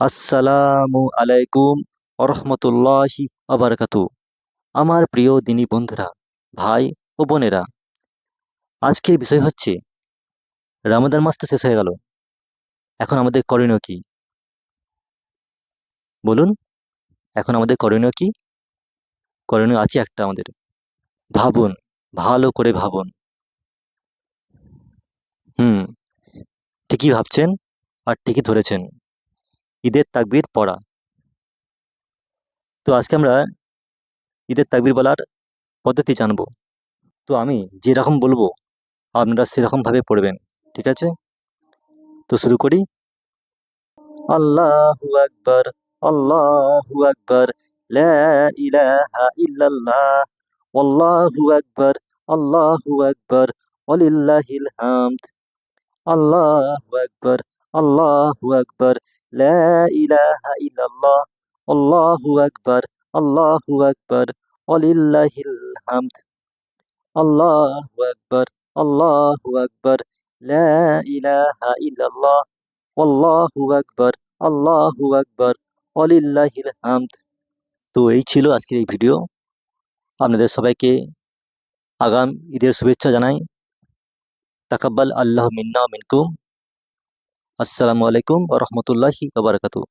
আসসালামু আলাইকুম ওরহমতুল্লাহি আবরকাতু। আমার প্রিয় দিনী বন্ধুরা, ভাই ও বোনেরা, আজকের বিষয় হচ্ছে রমাদান মাস তো শেষ হয়ে গেল। এখন আমাদের করণীয় কি? বলুন, এখন আমাদের করণীয় কি? করণীয় আছে একটা আমাদের। ভাবুন, ভালো করে ভাবুন। হুম, ঠিকই ভাবছেন আর ঠিকই ধরেছেন। ঈদের তাকবীর পড়া। তো আজকে আমরা ঈদের তাকবীর বলার পদ্ধতি জানবো। তো আমি যেরকম বলবো আপনারা সেরকম ভাবে পড়বেন। ঠিক আছে? তো শুরু করি। আল্লাহু আকবার, আল্লাহু আকবার, লা ইলাহা ইল্লাল্লাহ, আল্লাহু আকবার, আল্লাহু আকবার, ওয়ালিল্লাহিল হামদ। আল্লাহু আকবার, আল্লাহু আকবার, লা ইলাহা ইল্লাল্লাহ, আল্লাহু আকবার, আল্লাহু আকবার, ওয়ালিল্লাহিল হামদ। আল্লাহু আকবার, আল্লাহু আকবার, লা ইলাহা ইল্লাল্লাহ, আল্লাহু আকবার, আল্লাহু আকবার, ওয়ালিল্লাহিল হামদ। তো এই ছিল আজকের এই ভিডিও। আপনাদের সবাইকে আগাম ঈদের শুভেচ্ছা জানাই। তাকাব্বাল আল্লাহু মিন্না ওয়া মিনকুম। আসসালামু আলাইকুম ওয়া রাহমাতুল্লাহি ওয়া বারাকাতুহু।